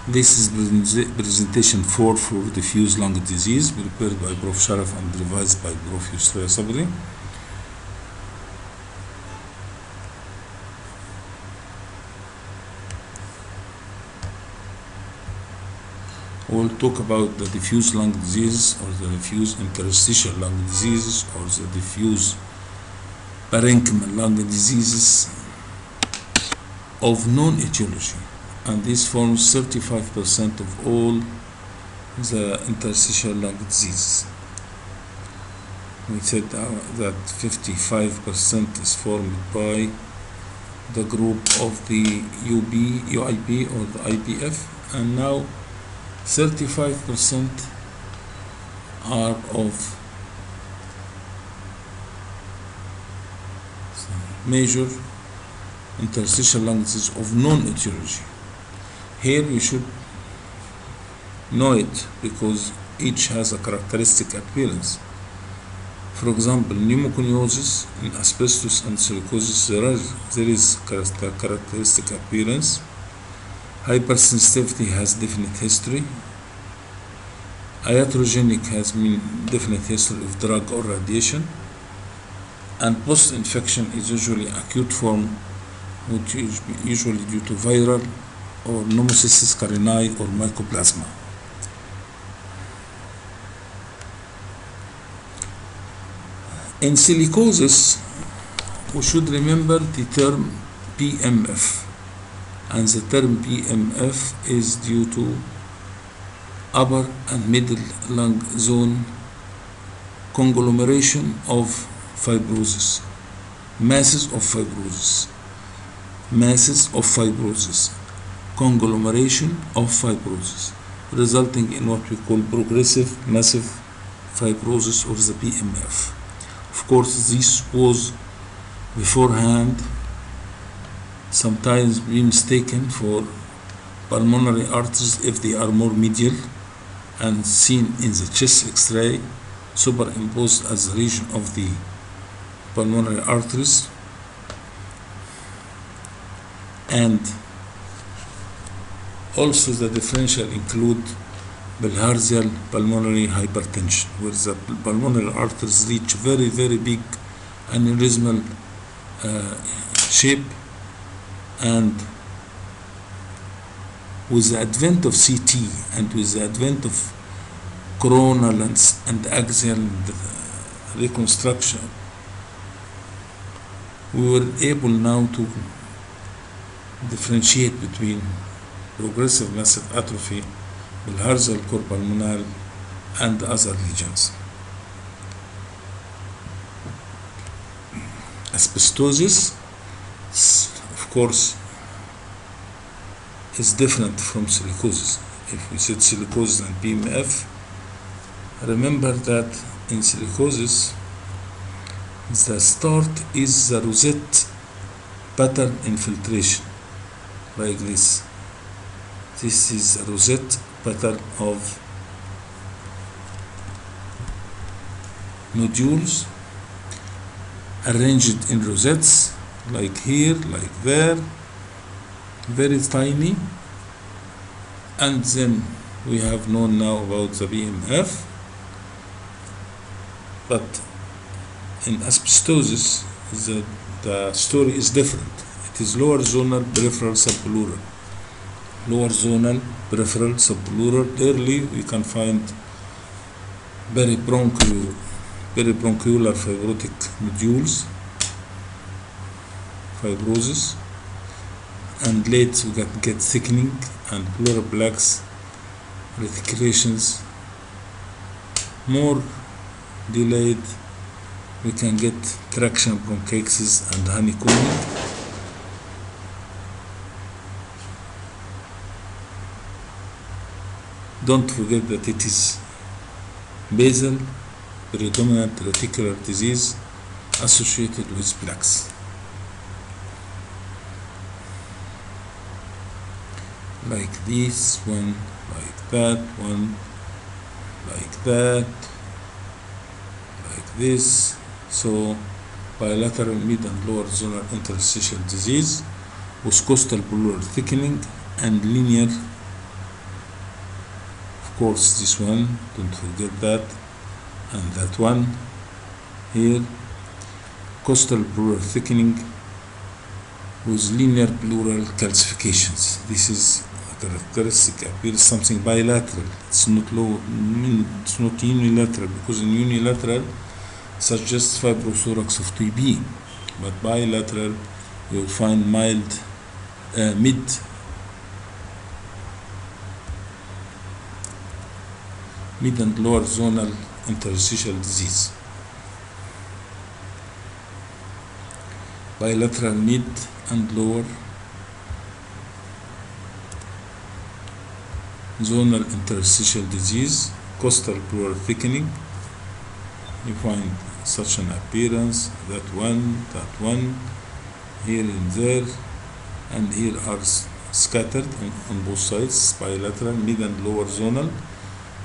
This is presentation 4 for diffuse lung disease, prepared by Prof. Sharaf and revised by Prof. Yusra Sabri. We'll talk about the diffuse lung disease, or the diffuse interstitial lung diseases, or the diffuse parenchymal lung diseases of known etiology, and this forms 35% of all the interstitial lung diseases. We said that 55% is formed by the group of the UIP or the IPF, and now 35% are of major interstitial lung disease of known etiology. Here you should know it because each has a characteristic appearance. For example, pneumoconiosis in asbestos and silicosis, there is characteristic appearance. Hypersensitivity has definite history. Iatrogenic has definite history of drug or radiation. And post-infection is usually acute form, which is usually due to viral or pneumocystis carinii or mycoplasma. In silicosis, we should remember the term PMF, and the term PMF is due to upper and middle lung zone conglomeration of fibrosis, masses of fibrosis, conglomeration of fibrosis, resulting in what we call progressive massive fibrosis of the PMF. Of course, this was beforehand sometimes be mistaken for pulmonary arteries if they are more medial and seen in the chest X-ray, superimposed as the region of the pulmonary arteries, and also the differential include bilharzial pulmonary hypertension, where the pulmonary arteries reach very, very big aneurysmal shape, and with the advent of CT and with the advent of coronal and axial reconstruction, we were able now to differentiate between progressive massive atrophy, bilharzial cor pulmonale, and other regions. Asbestosis, of course, is different from silicosis. If we said silicosis and PMF, remember that in silicosis, the start is the rosette pattern infiltration, like this. This is a rosette pattern of nodules arranged in rosettes, like here, like there, very tiny. And then we have known now about the BMF, but in asbestosis the story is different. It is lower zonal peripheral subpleural. Lower zonal peripheral subpleural. Early we can find peribronchial fibrotic nodules, fibrosis, and late we can get thickening and pleural plaques, reticulations. More delayed, we can get traction bronchiectasis and honeycombing. Don't forget that it is basal predominant reticular disease associated with plaques. Like this one, like that one, like that, like this. So bilateral mid and lower zonal interstitial disease with coastal pleural thickening and linear course this one, don't forget that, and that one here. Coastal pleural thickening with linear pleural calcifications. This is a characteristic appears something bilateral. It's not unilateral, because in unilateral suggests fibrothorax of TB, but bilateral you will find mild mid and lower zonal interstitial disease. Bilateral mid and lower zonal interstitial disease, coastal pleural thickening. You find such an appearance, that one, here and there, and here are scattered on both sides. Bilateral mid and lower zonal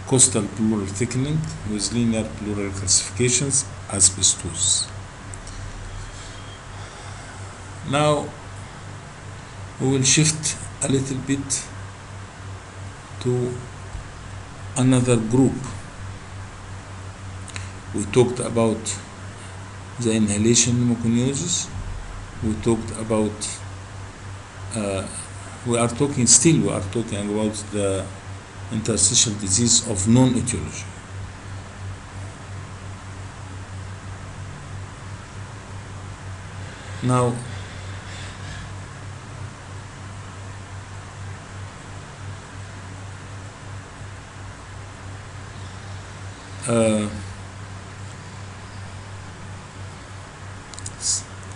coastal pleural thickening with linear pleural calcifications, asbestosis. Now we will shift a little bit to another group. We talked about the inhalation pneumoconiosis. We talked about we are talking about the interstitial disease of non-etiology. Now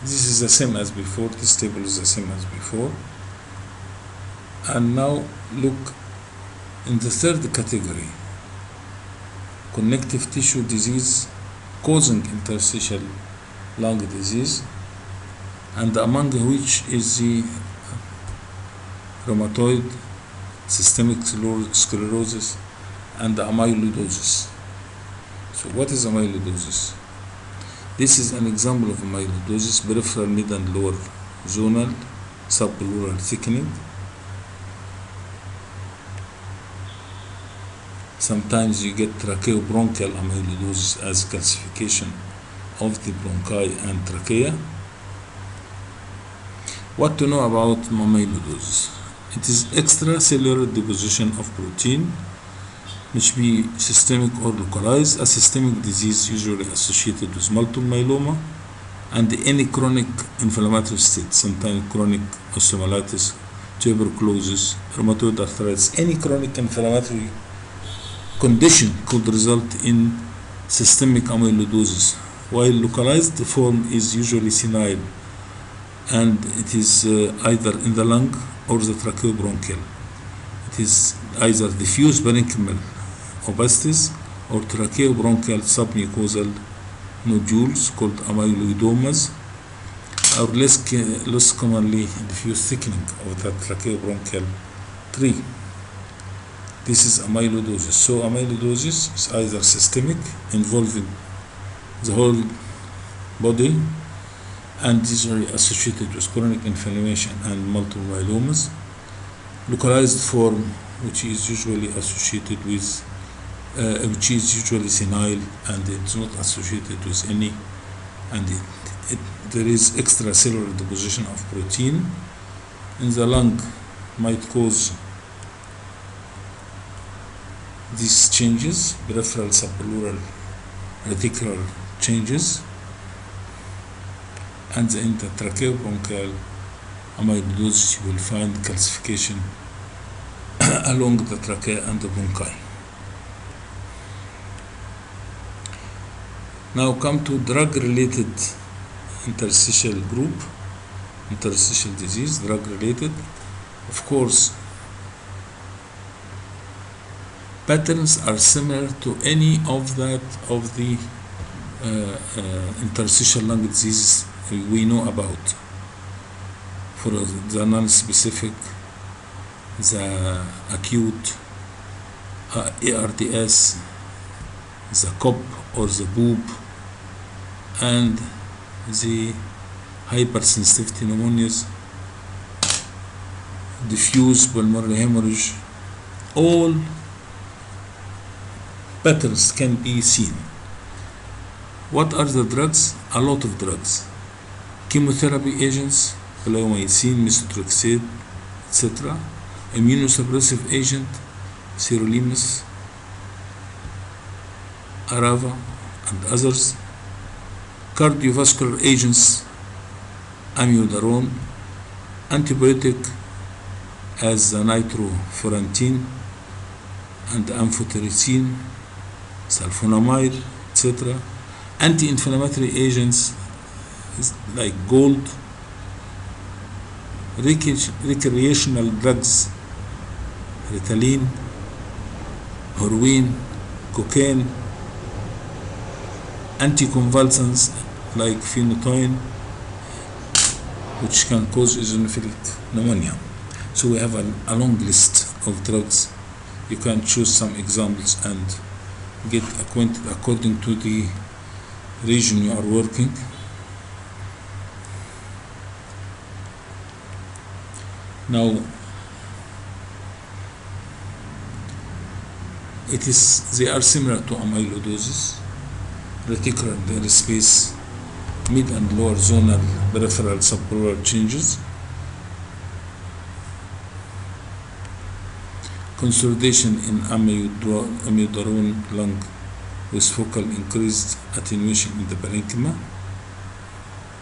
this is the same as before, this table is the same as before. And now look in the third category, connective tissue disease causing interstitial lung disease, and among which is the rheumatoid, systemic sclerosis, and the amyloidosis. So what is amyloidosis? This is an example of amyloidosis, peripheral mid and lower zonal subpleural thickening. Sometimes you get tracheobronchial amyloidosis as calcification of the bronchi and trachea. What to know about amyloidosis? It is extracellular deposition of protein, which be systemic or localized. A systemic disease usually associated with multiple myeloma and any chronic inflammatory state, sometimes chronic osteomyelitis, tuberculosis, rheumatoid arthritis. Any chronic inflammatory condition could result in systemic amyloidosis, while localized form is usually senile, and it is either in the lung or the tracheobronchial. It is either diffuse parenchymal opacity or tracheobronchial submucosal nodules called amyloidomas, or less commonly diffuse thickening of the tracheobronchial tree. This is amyloidosis. So amyloidosis is either systemic, involving the whole body, and usually associated with chronic inflammation and multiple myelomas. Localized form, which is usually associated with, which is usually senile, and it's not associated with any, and there is extracellular deposition of protein in the lung, might cause these changes, peripheral subpleural reticular changes, and in the tracheobronchial amyloidosis you will find calcification along the trachea and the bronchi. Now come to drug-related interstitial group, interstitial disease, drug-related. Of course, patterns are similar to any of the interstitial lung diseases we know about. For the non-specific, the acute ARDS, the COP or the BOOP, and the hypersensitivity pneumonias, diffuse pulmonary hemorrhage, all patterns can be seen. What are the drugs? A lot of drugs. Chemotherapy agents, bleomycin, methotrexate, etc. Immunosuppressive agent, sirolimus, arava, and others. Cardiovascular agents, amiodarone. Antibiotic as the nitrofurantoin and amphotericin, sulfonamide, etc. Anti-inflammatory agents like gold. Recreational drugs, Ritalin, heroin, cocaine. Anticonvulsants like phenytoin, which can cause eosinophilic pneumonia. So we have a long list of drugs. You can choose some examples and get acquainted according to the region you are working. Now, they are similar to amyloidosis. Reticular airspace, mid and lower zonal peripheral subpleural changes. Consolidation in amiodarone lung with focal increased attenuation in the parenchyma.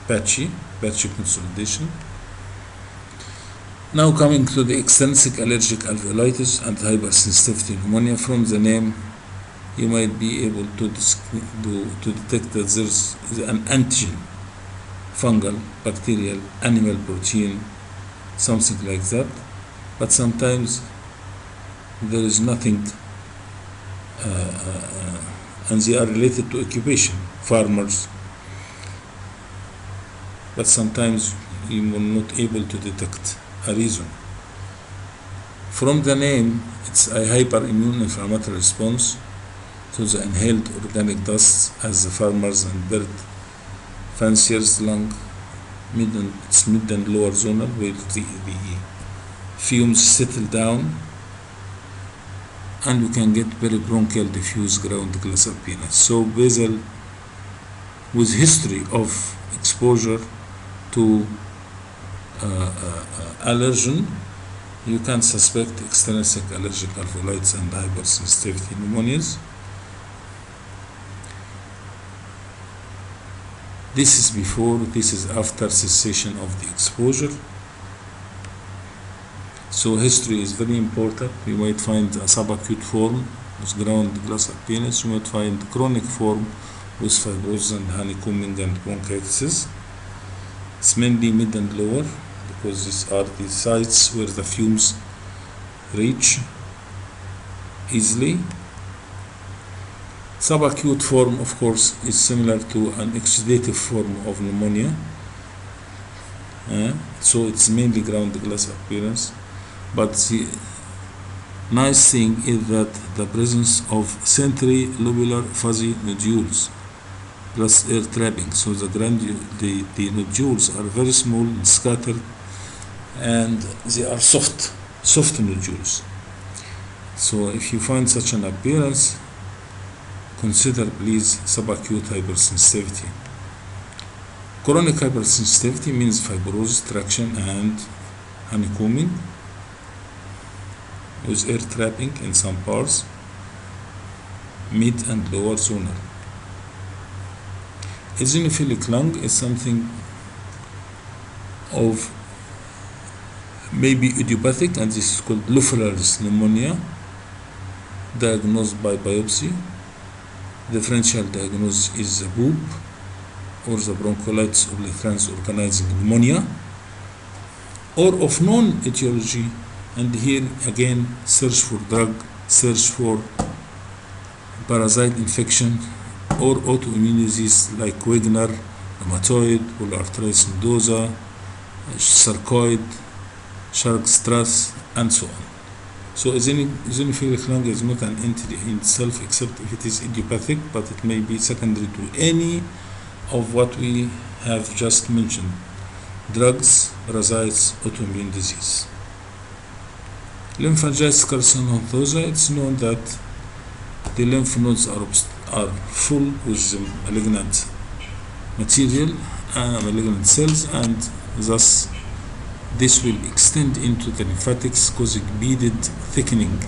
Patchy consolidation. Now coming to the extrinsic allergic alveolitis and hypersensitivity pneumonia. From the name, you might be able to detect that there's an antigen, fungal, bacterial, animal protein, something like that. But sometimes there is nothing, and they are related to occupation, farmers. But sometimes you will not able to detect a reason. From the name, it's a hyperimmune inflammatory response to the inhaled organic dust as the farmers and bird fanciers lung, mid and lower zonal, where the fumes settle down, and you can get very bronchial diffuse ground glass appearance. So basal, with history of exposure to allergen, you can suspect extrinsic allergic alveolitis and hypersensitivity pneumonias. This is before, this is after cessation of the exposure. So history is very important. You might find a subacute form with ground glass appearance. You might find chronic form with fibrosis and honeycombing and bronchitis. It's mainly mid and lower, because these are the sites where the fumes reach easily. Subacute form, of course, is similar to an exudative form of pneumonia. So it's mainly ground glass appearance. But the nice thing is that the presence of centrilobular fuzzy nodules plus air trapping. So the nodules are very small and scattered, and they are soft nodules. So if you find such an appearance, consider please subacute hypersensitivity. Chronic hypersensitivity means fibrosis, traction, and honeycombing with air trapping in some parts, mid and lower zonal. Eosinophilic lung is something of maybe idiopathic, and this is called Lufferer's pneumonia, diagnosed by biopsy. The differential diagnosis is the BOOP, or the bronchiolitis obliterans organizing pneumonia, or of known etiology. And here again, search for drug, search for parasite infection or autoimmune disease like Wegener, rheumatoid, polyarthritis nodosa, sarcoid, Shark-Strass, and so on. So eosinophilic lung is not an entity in itself, except if it is idiopathic, but it may be secondary to any of what we have just mentioned: drugs, parasites, autoimmune disease. Lymphangitis carcinoma, it's known that the lymph nodes are full with malignant material, malignant cells, and thus this will extend into the lymphatics, causing beaded thickening.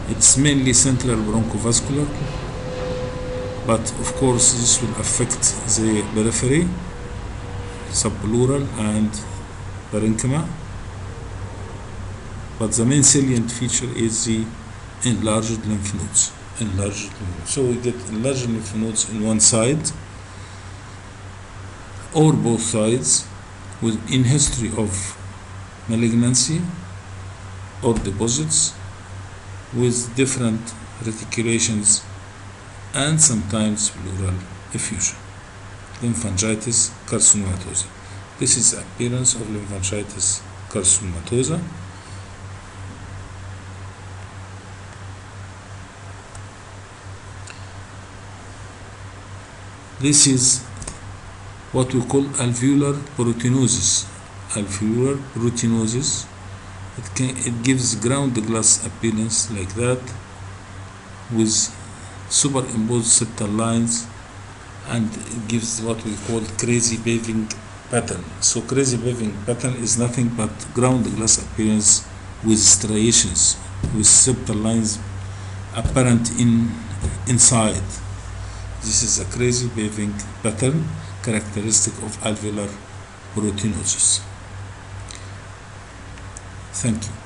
It's mainly central bronchovascular, but of course this will affect the periphery, subpleural and parenchyma. But the main salient feature is the enlarged lymph nodes. So we get enlarged lymph nodes in one side or both sides, in history of malignancy or deposits with different reticulations and sometimes pleural effusion. Lymphangitis carcinomatosa. This is the appearance of lymphangitis carcinomatosa. This is what we call alveolar proteinosis. It gives ground glass appearance like that, with superimposed septal lines, and it gives what we call crazy paving pattern. So crazy paving pattern is nothing but ground glass appearance with striations, with septal lines apparent inside. This is a crazy paving pattern characteristic of alveolar proteinosis. Thank you.